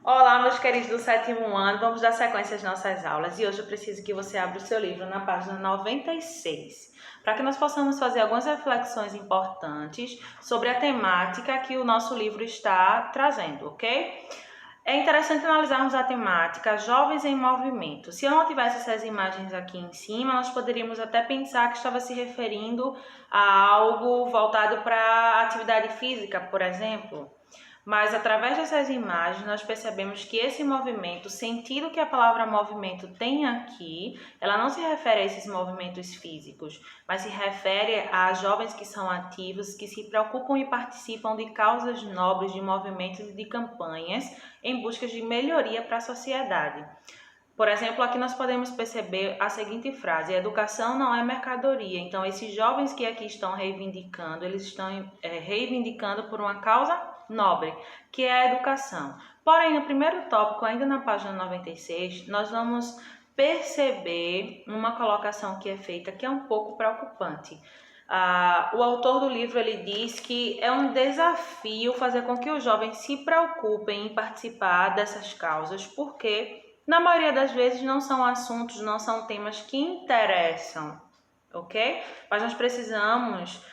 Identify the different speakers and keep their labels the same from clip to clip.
Speaker 1: Olá, meus queridos do sétimo ano, vamos dar sequência às nossas aulas e hoje eu preciso que você abra o seu livro na página 96, para que nós possamos fazer algumas reflexões importantes sobre a temática que o nosso livro está trazendo, ok? É interessante analisarmos a temática Jovens em Movimento. Se eu não tivesse essas imagens aqui em cima, nós poderíamos até pensar que estava se referindo a algo voltado para a atividade física, por exemplo. Mas através dessas imagens nós percebemos que esse movimento, o sentido que a palavra movimento tem aqui, ela não se refere a esses movimentos físicos, mas se refere a jovens que são ativos, que se preocupam e participam de causas nobres, de movimentos e de campanhas em busca de melhoria para a sociedade. Por exemplo, aqui nós podemos perceber a seguinte frase: educação não é mercadoria. Então, esses jovens que aqui estão reivindicando, eles estão reivindicando por uma causa nobre, que é a educação. Porém, no primeiro tópico, ainda na página 96, nós vamos perceber uma colocação que é feita que é um pouco preocupante. O autor do livro ele diz que é um desafio fazer com que os jovens se preocupem em participar dessas causas, porque na maioria das vezes não são assuntos, não são temas que interessam, ok? Mas nós precisamos,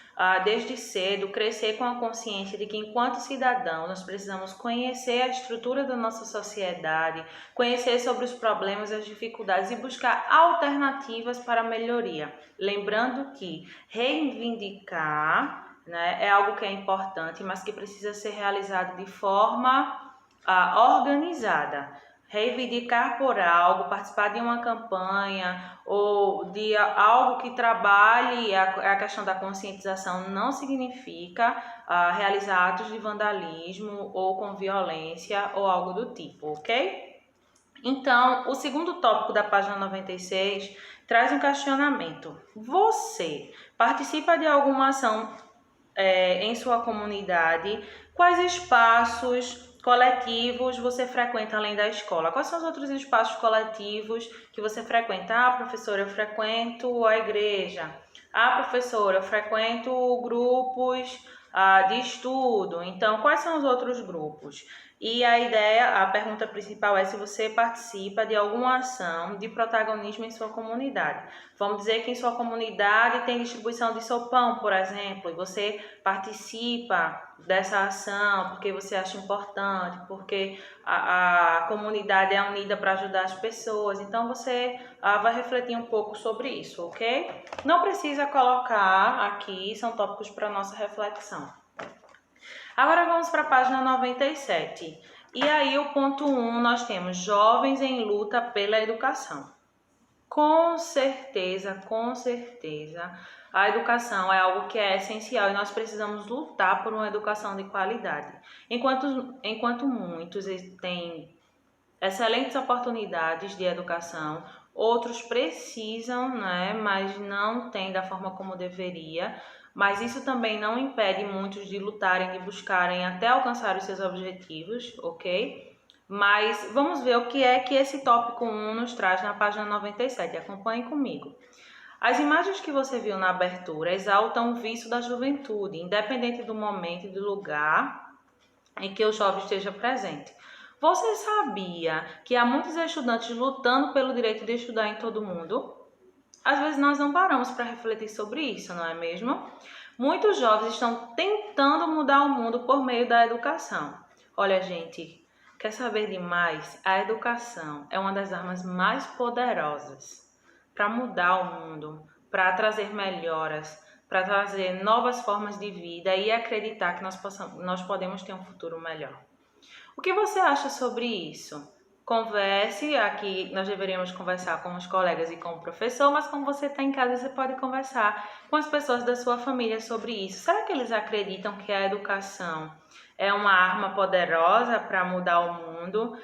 Speaker 1: desde cedo, crescer com a consciência de que enquanto cidadãos nós precisamos conhecer a estrutura da nossa sociedade, conhecer sobre os problemas e as dificuldades e buscar alternativas para a melhoria. Lembrando que reivindicar, né, é algo que é importante, mas que precisa ser realizado de forma organizada. Reivindicar por algo, participar de uma campanha ou de algo que trabalhe a questão da conscientização não significa realizar atos de vandalismo ou com violência ou algo do tipo, ok? Então, o segundo tópico da página 96 traz um questionamento. Você participa de alguma ação em sua comunidade? Quais espaços coletivos você frequenta além da escola? Quais são os outros espaços coletivos que você frequenta? Professora, eu frequento a igreja. Professora, eu frequento grupos de estudo. Então, quais são os outros grupos? E a pergunta principal é se você participa de alguma ação de protagonismo em sua comunidade. Vamos dizer que em sua comunidade tem distribuição de sopão, por exemplo, e você participa dessa ação porque você acha importante, porque a comunidade é unida para ajudar as pessoas. Então você vai refletir um pouco sobre isso, ok? Não precisa colocar aqui, são tópicos para nossa reflexão. Agora vamos para a página 97. E aí o ponto 1 nós temos jovens em luta pela educação. Com certeza, a educação é algo que é essencial e nós precisamos lutar por uma educação de qualidade. Enquanto muitos têm excelentes oportunidades de educação, outros precisam, né, mas não têm da forma como deveria. Mas isso também não impede muitos de lutarem, de buscarem até alcançar os seus objetivos, ok? Mas vamos ver o que é que esse tópico 1 nos traz na página 97. Acompanhe comigo. As imagens que você viu na abertura exaltam o vício da juventude, independente do momento e do lugar em que o jovem esteja presente. Você sabia que há muitos estudantes lutando pelo direito de estudar em todo mundo? Às vezes nós não paramos para refletir sobre isso, não é mesmo? Muitos jovens estão tentando mudar o mundo por meio da educação. Olha, gente, quer saber de mais? A educação é uma das armas mais poderosas para mudar o mundo, para trazer melhoras, para trazer novas formas de vida e acreditar que nós podemos ter um futuro melhor. O que você acha sobre isso? Converse, aqui nós deveríamos conversar com os colegas e com o professor, mas como você está em casa, você pode conversar com as pessoas da sua família sobre isso. Será que eles acreditam que a educação é uma arma poderosa para mudar o mundo?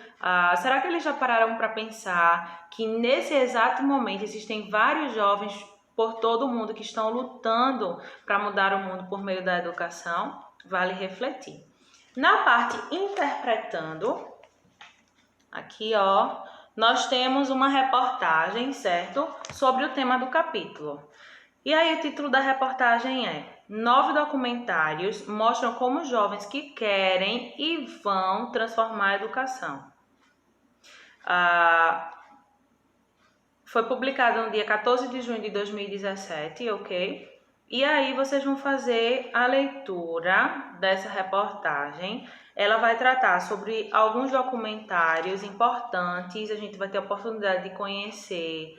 Speaker 1: Será que eles já pararam para pensar que nesse exato momento existem vários jovens por todo o mundo que estão lutando para mudar o mundo por meio da educação? Vale refletir. Na parte interpretando, aqui ó, nós temos uma reportagem, certo? Sobre o tema do capítulo. E aí o título da reportagem é 9 documentários mostram como jovens que querem e vão transformar a educação. Foi publicada no dia 14 de junho de 2017, ok? E aí vocês vão fazer a leitura dessa reportagem. Ela vai tratar sobre alguns documentários importantes, a gente vai ter a oportunidade de conhecer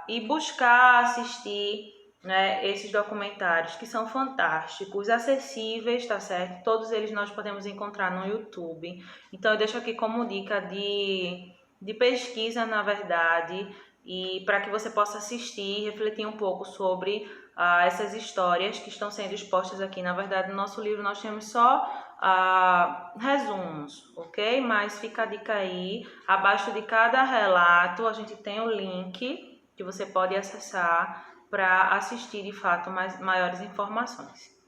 Speaker 1: e buscar assistir, né, esses documentários que são fantásticos, acessíveis, tá certo? Todos eles nós podemos encontrar no YouTube. Então eu deixo aqui como dica de pesquisa, na verdade, e para que você possa assistir e refletir um pouco sobre essas histórias que estão sendo expostas aqui. Na verdade, no nosso livro nós temos só resumos, ok? Mas fica a dica aí, abaixo de cada relato a gente tem o link que você pode acessar para assistir de fato maiores informações.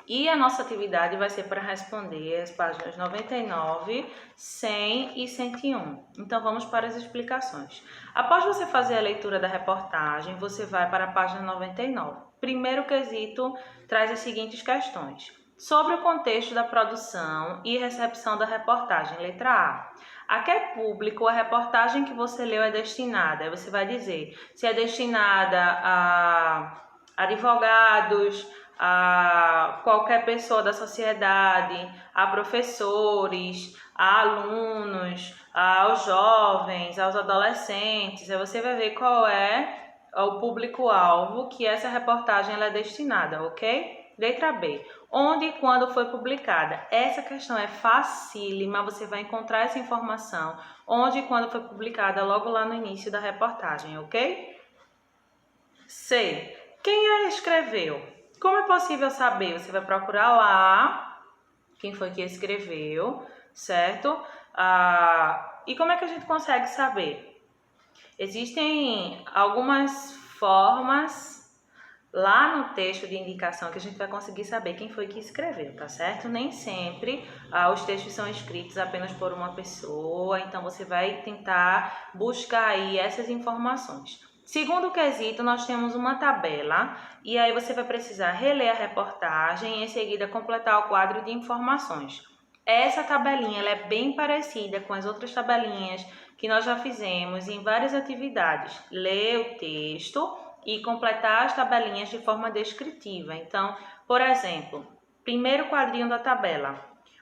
Speaker 1: E a nossa atividade vai ser para responder as páginas 99, 100 e 101. Então vamos para as explicações. Após você fazer a leitura da reportagem, você vai para a página 99. Primeiro quesito traz as seguintes questões. Sobre o contexto da produção e recepção da reportagem. Letra A que público a reportagem que você leu é destinada? Aí você vai dizer se é destinada a advogados, a qualquer pessoa da sociedade, a professores, a alunos, aos jovens, aos adolescentes. Aí você vai ver qual é o público-alvo que essa reportagem ela é destinada, ok? Letra B. Onde e quando foi publicada? Essa questão é facílima, você vai encontrar essa informação onde e quando foi publicada logo lá no início da reportagem, ok? C. Quem a escreveu? Como é possível saber? Você vai procurar lá quem foi que escreveu, certo? E como é que a gente consegue saber? Existem algumas formas lá no texto de indicação que a gente vai conseguir saber quem foi que escreveu, tá certo? Nem sempre os textos são escritos apenas por uma pessoa, então você vai tentar buscar aí essas informações. Segundo quesito, nós temos uma tabela e aí você vai precisar reler a reportagem e em seguida completar o quadro de informações. Essa tabelinha ela é bem parecida com as outras tabelinhas que nós já fizemos em várias atividades. Ler o texto e completar as tabelinhas de forma descritiva. Então, por exemplo, primeiro quadrinho da tabela.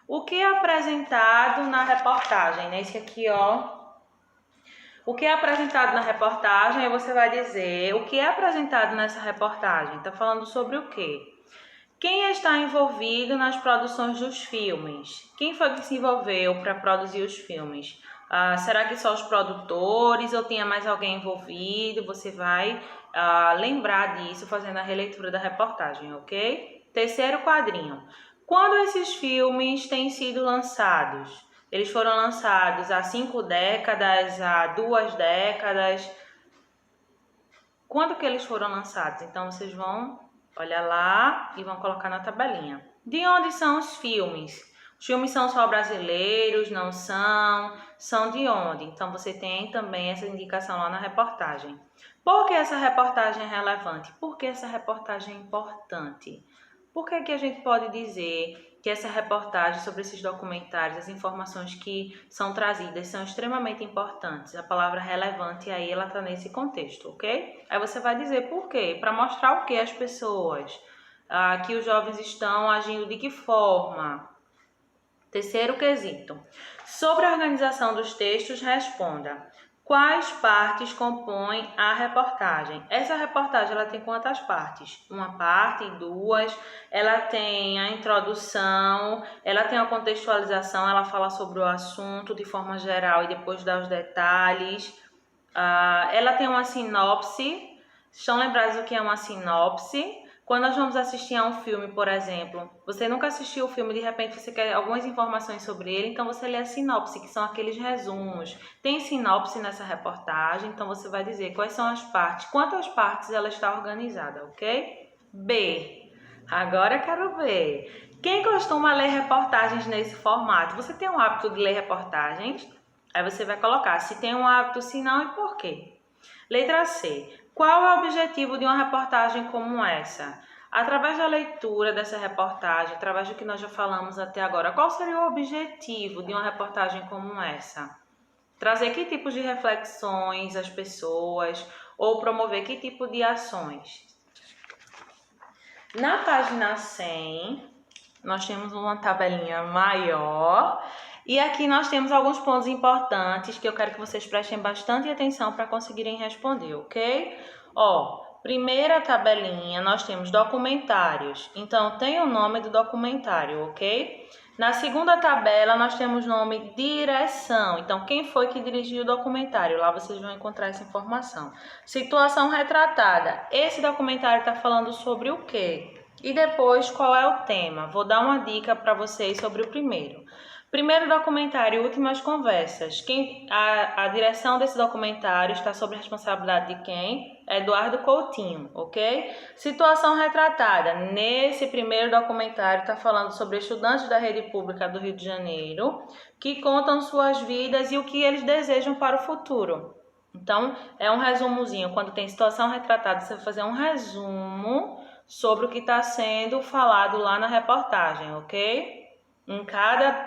Speaker 1: O que é apresentado na reportagem? Nesse aqui, ó. O que é apresentado na reportagem, aí você vai dizer o que é apresentado nessa reportagem. Está falando sobre o quê? Quem está envolvido nas produções dos filmes? Quem foi que se envolveu para produzir os filmes? Será que só os produtores ou tinha mais alguém envolvido? Você vai lembrar disso fazendo a releitura da reportagem, ok? Terceiro quadrinho. Quando esses filmes têm sido lançados? Eles foram lançados há 5 décadas, há 2 décadas. Quando que eles foram lançados? Então, vocês vão olhar lá e vão colocar na tabelinha. De onde são os filmes? Os filmes são só brasileiros? Não são? São de onde? Então, você tem também essa indicação lá na reportagem. Por que essa reportagem é relevante? Por que essa reportagem é importante? Por que que a gente pode dizer que essa reportagem sobre esses documentários, as informações que são trazidas são extremamente importantes? A palavra relevante aí, ela está nesse contexto, ok? Aí você vai dizer por quê? Para mostrar o que às pessoas, que os jovens estão agindo de que forma. Terceiro quesito. Sobre a organização dos textos, responda. Quais partes compõem a reportagem? Essa reportagem ela tem quantas partes? Uma parte, duas. Ela tem a introdução, ela tem a contextualização, ela fala sobre o assunto de forma geral e depois dá os detalhes. Ela tem uma sinopse. Estão lembrados do que é uma sinopse? Quando nós vamos assistir a um filme, por exemplo, você nunca assistiu o filme, de repente você quer algumas informações sobre ele, então você lê a sinopse, que são aqueles resumos. Tem sinopse nessa reportagem, então você vai dizer quais são as partes, quantas partes ela está organizada, ok? B. Agora eu quero ver. Quem costuma ler reportagens nesse formato? Você tem o hábito de ler reportagens? Aí você vai colocar se tem um hábito, se não e por quê. Letra C. Qual é o objetivo de uma reportagem como essa? Através da leitura dessa reportagem, através do que nós já falamos até agora, qual seria o objetivo de uma reportagem como essa? trazer que tipos de reflexões às pessoas ou promover que tipo de ações. Na página 100, nós temos uma tabelinha maior e aqui nós temos alguns pontos importantes que eu quero que vocês prestem bastante atenção para conseguirem responder, ok? Primeira tabelinha, nós temos documentários. Então, tem o nome do documentário, ok? Na segunda tabela, nós temos o nome direção. Então, quem foi que dirigiu o documentário? Lá vocês vão encontrar essa informação. Situação retratada. Esse documentário está falando sobre o quê? E depois, qual é o tema? Vou dar uma dica para vocês sobre o primeiro. Primeiro documentário, Últimas Conversas. A direção desse documentário está sob a responsabilidade de quem? Eduardo Coutinho, ok? Situação retratada. Nesse primeiro documentário está falando sobre estudantes da rede pública do Rio de Janeiro que contam suas vidas e o que eles desejam para o futuro. Então, é um resumozinho. Quando tem situação retratada, você vai fazer um resumo sobre o que está sendo falado lá na reportagem, ok?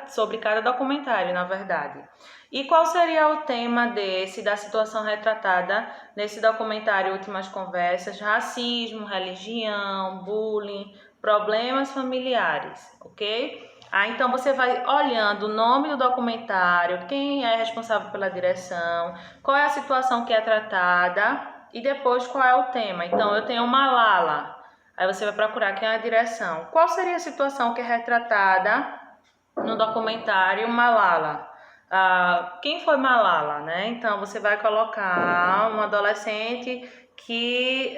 Speaker 1: Sobre cada documentário, na verdade. E qual seria o tema da situação retratada nesse documentário Últimas Conversas? Racismo, religião, bullying, problemas familiares, ok? Então você vai olhando o nome do documentário, quem é responsável pela direção, qual é a situação que é tratada e depois qual é o tema. Então eu tenho Malala, aí você vai procurar quem é a direção. Qual seria a situação que é retratada no documentário Malala? Quem foi Malala, né? Então você vai colocar um adolescente que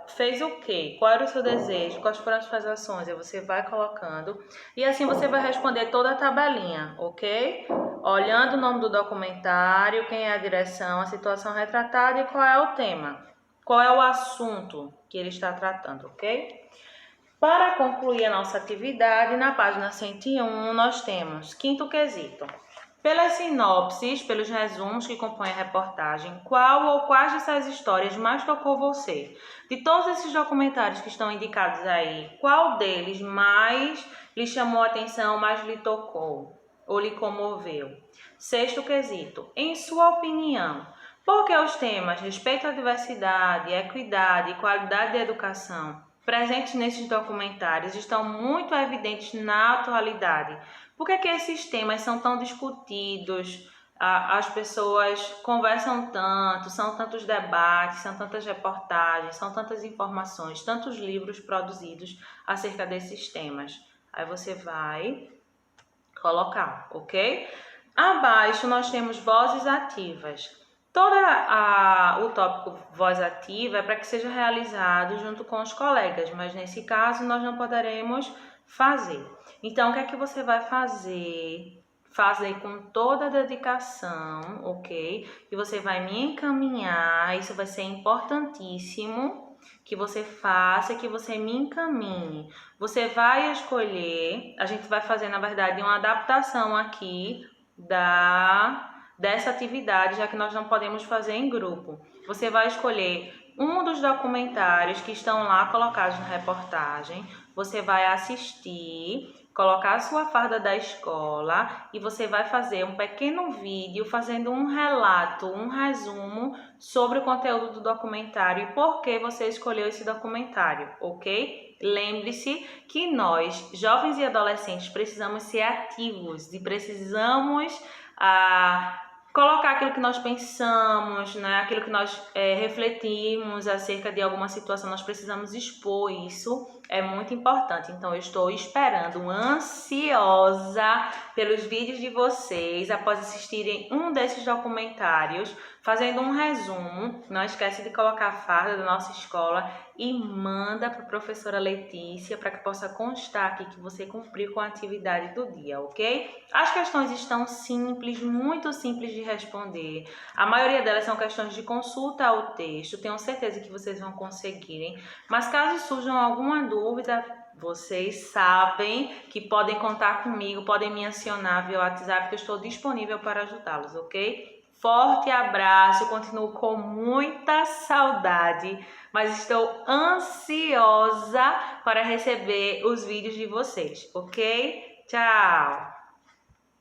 Speaker 1: fez o quê? Qual era o seu desejo? Quais foram as suas ações? Aí você vai colocando e assim você vai responder toda a tabelinha, ok? Olhando o nome do documentário, quem é a direção, a situação retratada e qual é o tema. Qual é o assunto que ele está tratando, ok? Para concluir a nossa atividade, na página 101, nós temos quinto quesito. Pelas sinopses, pelos resumos que compõem a reportagem, qual ou quais dessas histórias mais tocou você? De todos esses documentários que estão indicados aí, qual deles mais lhe chamou a atenção, mais lhe tocou ou lhe comoveu? Sexto quesito. Em sua opinião, por que os temas respeito à diversidade, equidade e qualidade da educação presentes nesses documentários estão muito evidentes na atualidade? Por que esses temas são tão discutidos? As pessoas conversam tanto, são tantos debates, são tantas reportagens, são tantas informações, tantos livros produzidos acerca desses temas. Aí você vai colocar, ok? Abaixo nós temos vozes ativas. Todo o tópico voz ativa é para que seja realizado junto com os colegas, mas nesse caso nós não poderemos fazer. Então, o que é que você vai fazer? Fazer com toda a dedicação, ok? E você vai me encaminhar, isso vai ser importantíssimo que você faça, que você me encaminhe. Você vai escolher, a gente vai fazer, na verdade, uma adaptação aqui dessa atividade, já que nós não podemos fazer em grupo. Você vai escolher um dos documentários que estão lá colocados na reportagem, você vai assistir, colocar a sua farda da escola e você vai fazer um pequeno vídeo fazendo um relato, um resumo sobre o conteúdo do documentário e por que você escolheu esse documentário, ok? Lembre-se que nós, jovens e adolescentes, precisamos ser ativos e precisamos colocar aquilo que nós pensamos, né? Aquilo que nós refletimos acerca de alguma situação, nós precisamos expor isso, é muito importante. Então, eu estou esperando, ansiosa pelos vídeos de vocês, após assistirem um desses documentários, fazendo um resumo. Não esquece de colocar a farda da nossa escola e manda para a professora Letícia para que possa constar aqui que você cumpriu com a atividade do dia, ok? As questões estão simples, muito simples de responder. A maioria delas são questões de consulta ao texto. Tenho certeza que vocês vão conseguirem. Mas caso surjam alguma dúvida, vocês sabem que podem contar comigo, podem me acionar via WhatsApp, que eu estou disponível para ajudá-los, ok? Forte abraço, continuo com muita saudade, mas estou ansiosa para receber os vídeos de vocês, ok? Tchau!